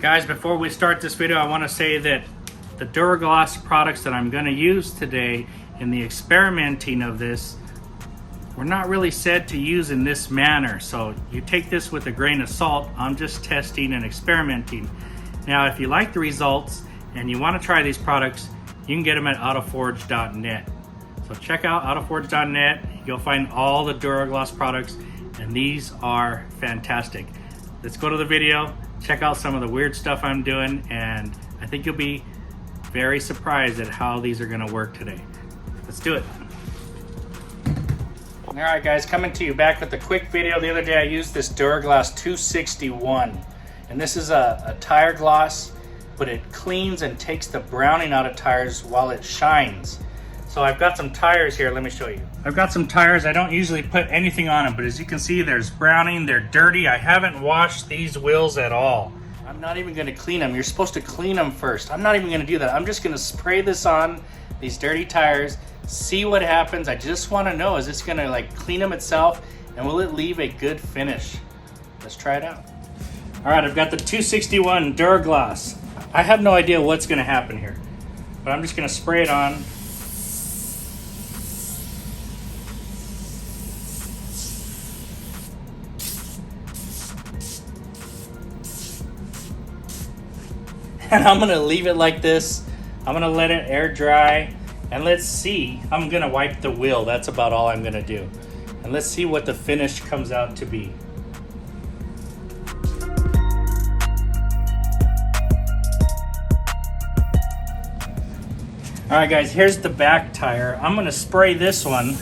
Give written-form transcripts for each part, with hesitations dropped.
Guys, before we start this video, I want to say that the Duragloss products that I'm going to use today in the experimenting of this were not really said to use in this manner. So you take this with a grain of salt. I'm just testing and experimenting. Now, if you like the results and you want to try these products, you can get them at autoforge.net. So check out autoforge.net. You'll find all the Duragloss products, and these are fantastic. Let's go to the video, check out some of the weird stuff I'm doing, and I think you'll be very surprised at how these are gonna work today. Let's do it. All right, guys, coming to you back with a quick video. The other day I used this Duragloss 261, and this is a tire gloss, but it cleans and takes the browning out of tires while it shines. So I've got some tires here, let me show you. I've got some tires. I don't usually put anything on them, but as you can see, there's browning, they're dirty. I haven't washed these wheels at all. I'm not even gonna clean them. You're supposed to clean them first. I'm not even gonna do that. I'm just gonna spray this on these dirty tires, see what happens. I just wanna know, is this gonna like clean them itself, and will it leave a good finish? Let's try it out. All right, I've got the 261 Duragloss. I have no idea what's gonna happen here, but I'm just gonna spray it on. And I'm gonna leave it like this. I'm gonna let it air dry, and let's see. I'm gonna wipe the wheel. That's about all I'm gonna do. And let's see what the finish comes out to be. All right, guys, here's the back tire. I'm gonna spray this one.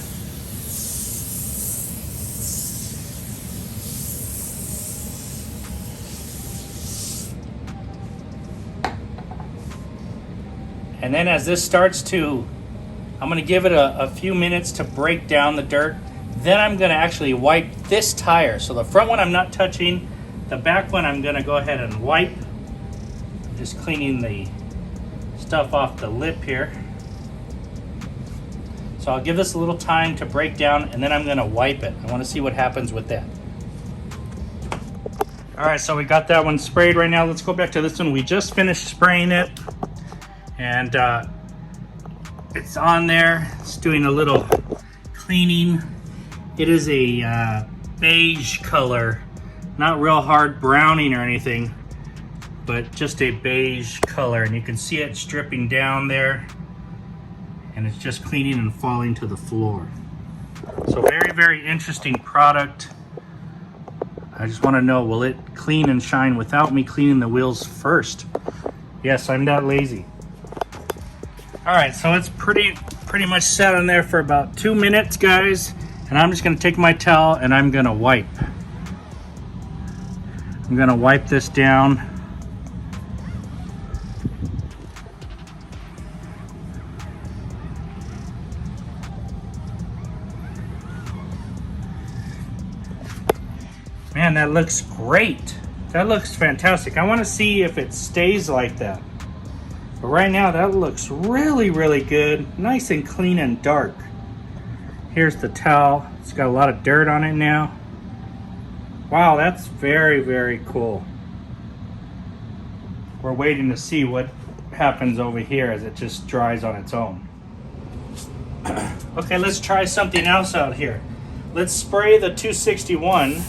And then as this starts to, I'm gonna give it a few minutes to break down the dirt. Then I'm gonna actually wipe this tire. So the front one I'm not touching. The back one I'm gonna go ahead and wipe. Just cleaning the stuff off the lip here. So I'll give this a little time to break down, and then I'm gonna wipe it. I wanna see what happens with that. All right, so we got that one sprayed right now. Let's go back to this one. We just finished spraying it. And it's on there. It's doing a little cleaning. It is a beige color, not real hard browning or anything, but just a beige color. And you can see it dripping down there, and it's just cleaning and falling to the floor. So very, very interesting product. I just want to know, will it clean and shine without me cleaning the wheels first? Yes, I'm that lazy. All right, so it's pretty much set on there for about 2 minutes, guys. And I'm just gonna take my towel and I'm gonna wipe. I'm gonna wipe this down. Man, that looks great. That looks fantastic. I wanna see if it stays like that. But right now, that looks really, really good. Nice and clean and dark. Here's the towel. It's got a lot of dirt on it now. Wow, that's very, very cool. We're waiting to see what happens over here as it just dries on its own. Okay, let's try something else out here. Let's spray the 261.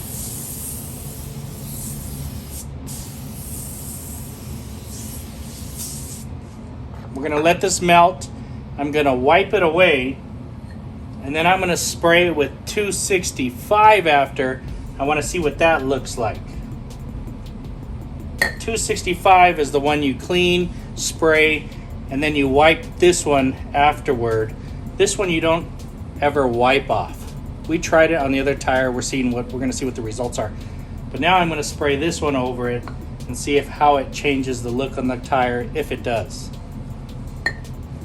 We're gonna let this melt. I'm gonna wipe it away, and then I'm gonna spray it with 265 after. I wanna see what that looks like. 265 is the one you clean, spray, and then you wipe this one afterward. This one you don't ever wipe off. We tried it on the other tire. We're gonna see what the results are. But now I'm gonna spray this one over it and see how it changes the look on the tire, if it does.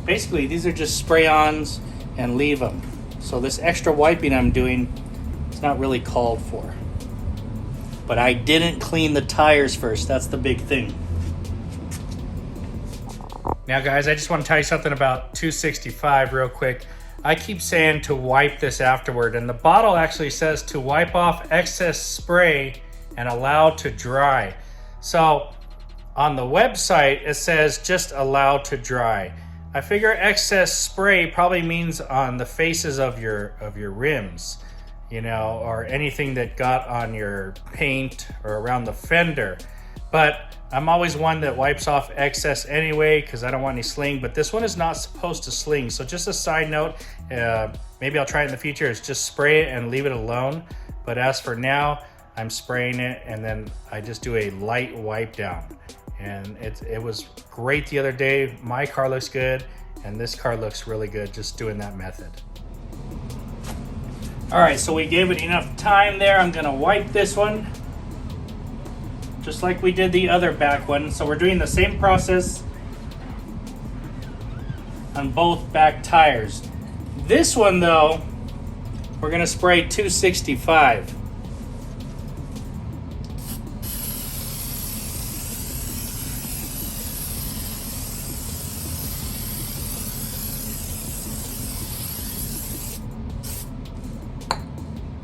Basically, these are just spray-ons and leave them. So this extra wiping I'm doing, it's not really called for. But I didn't clean the tires first. That's the big thing. Now, guys, I just want to tell you something about 265 real quick. I keep saying to wipe this afterward, and the bottle actually says to wipe off excess spray and allow to dry. So On the website, it says just allow to dry. I figure excess spray probably means on the faces of your rims, you know, or anything that got on your paint or around the fender. But I'm always one that wipes off excess anyway because I don't want any sling, but this one is not supposed to sling. So just a side note, maybe I'll try it in the future, is just spray it and leave it alone. But as for now, I'm spraying it and then I just do a light wipe down. And it was great the other day. My car looks good and this car looks really good just doing that method. All right, so we gave it enough time there. I'm gonna wipe this one just like we did the other back one. So we're doing the same process on both back tires. This one though, we're gonna spray 265.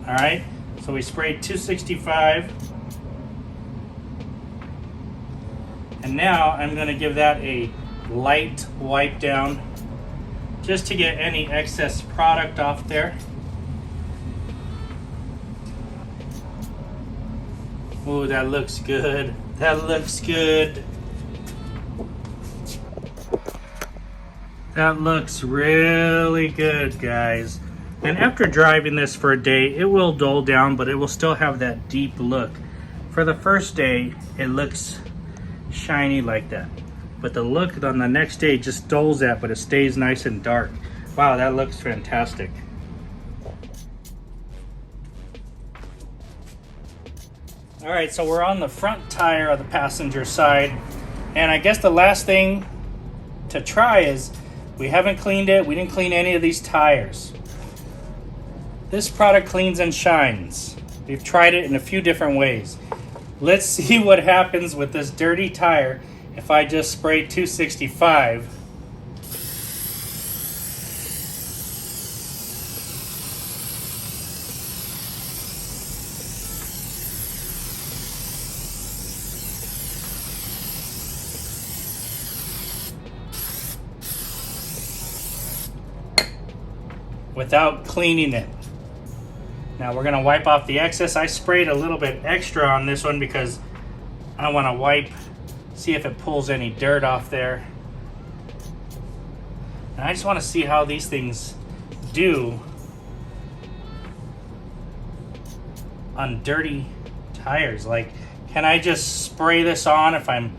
All right, so we sprayed 265. And now I'm gonna give that a light wipe down just to get any excess product off there. Oh, that looks good. That looks good. That looks really good, guys. And after driving this for a day, it will dull down, but it will still have that deep look. For the first day, it looks shiny like that. But the look on the next day just dulls that, but it stays nice and dark. Wow, that looks fantastic. All right, so we're on the front tire of the passenger side. And I guess the last thing to try is, we haven't cleaned it. We didn't clean any of these tires. This product cleans and shines. We've tried it in a few different ways. Let's see what happens with this dirty tire if I just spray 265. Without cleaning it. Now we're gonna wipe off the excess. I sprayed a little bit extra on this one because I want to wipe, see if it pulls any dirt off there. And I just want to see how these things do on dirty tires. Like, can I just spray this on if I'm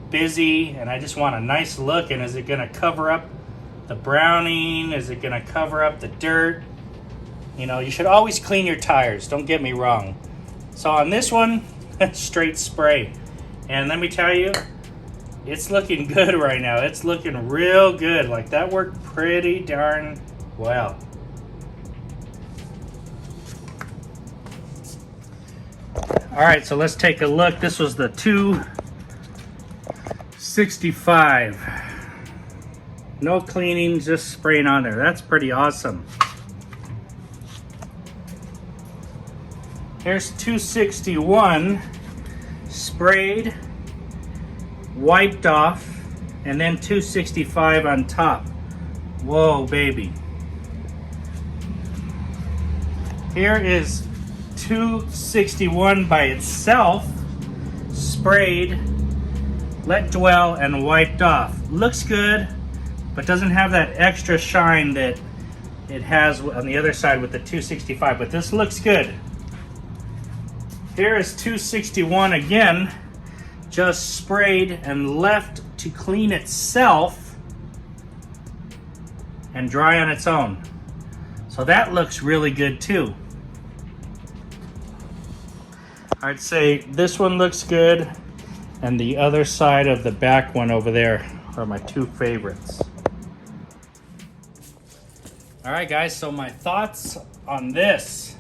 busy and I just want a nice look? And is it gonna cover up the browning? Is it gonna cover up the dirt? You know, you should always clean your tires, don't get me wrong. So on this one, straight spray. And let me tell you, it's looking good right now. It's looking real good. Like, that worked pretty darn well. All right, so let's take a look. This was the 265. No cleaning, just spraying on there. That's pretty awesome. Here's 261, sprayed, wiped off, and then 265 on top. Whoa, baby. Here is 261 by itself, sprayed, let dwell, and wiped off. Looks good, but doesn't have that extra shine that it has on the other side with the 265, but this looks good. Here is 261 again, just sprayed and left to clean itself and dry on its own. So that looks really good too. I'd say this one looks good, and the other side of the back one over there are my two favorites. All right, guys, so my thoughts on this.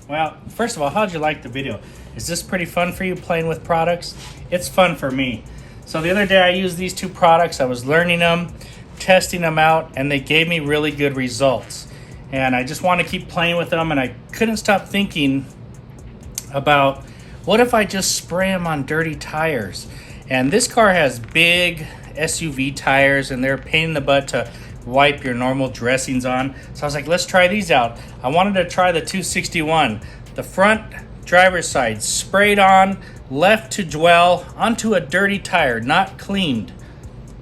Well, first of all, how'd you like the video? Is this pretty fun for you, playing with products? It's fun for me. So the other day I used these two products. I was learning them, testing them out, and they gave me really good results. And I just want to keep playing with them, and I couldn't stop thinking about, what if I just spray them on dirty tires? And this car has big SUV tires, and they're a pain in the butt to wipe your normal dressings on. So I was like, let's try these out. I wanted to try the 261. The front driver's side, sprayed on, left to dwell onto a dirty tire, not cleaned.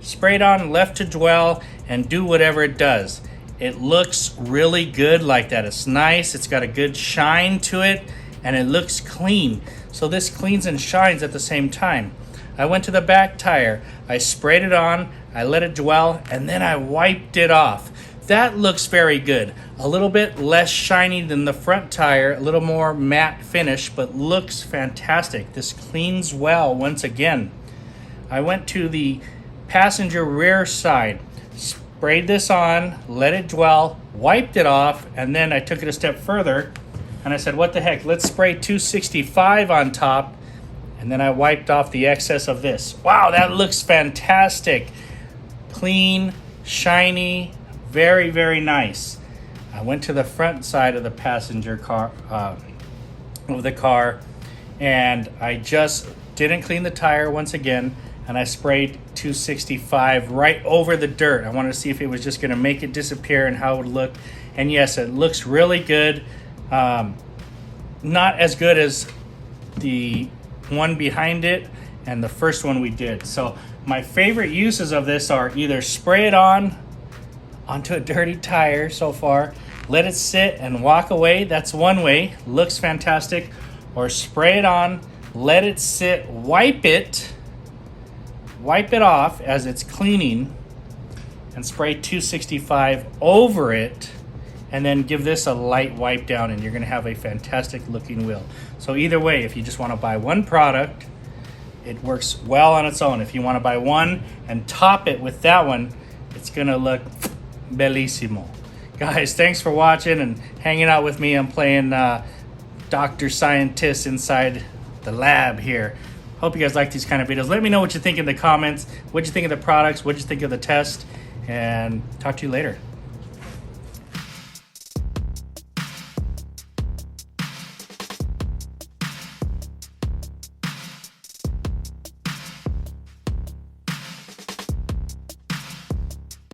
Sprayed on, left to dwell, and do whatever it does. It looks really good like that. It's nice, it's got a good shine to it, and it looks clean. So this cleans and shines at the same time. I went to the back tire, I sprayed it on, I let it dwell, and then I wiped it off. That looks very good. A little bit less shiny than the front tire, a little more matte finish, but looks fantastic. This cleans well once again. I went to the passenger rear side, sprayed this on, let it dwell, wiped it off, and then I took it a step further and I said, what the heck, let's spray 265 on top, and then I wiped off the excess of this. Wow, that looks fantastic. Clean, shiny, very, very nice. I went to the front side of the passenger car, of the car, and I just didn't clean the tire once again, and I sprayed 265 right over the dirt. I wanted to see if it was just gonna make it disappear and how it would look. And yes, it looks really good. Not as good as the one behind it and the first one we did. So my favorite uses of this are either spray it on onto a dirty tire so far, let it sit and walk away. That's one way, looks fantastic. Or spray it on, let it sit, wipe it off as it's cleaning, and spray 265 over it, and then give this a light wipe down, and you're gonna have a fantastic looking wheel. So either way, if you just wanna buy one product, it works well on its own. If you wanna buy one and top it with that one, it's gonna look bellissimo. Guys, thanks for watching and hanging out with me. I'm playing Dr. Scientist inside the lab here. Hope you guys like these kind of videos. Let me know what you think in the comments. What'd you think of the products? What'd you think of the test? And talk to you later.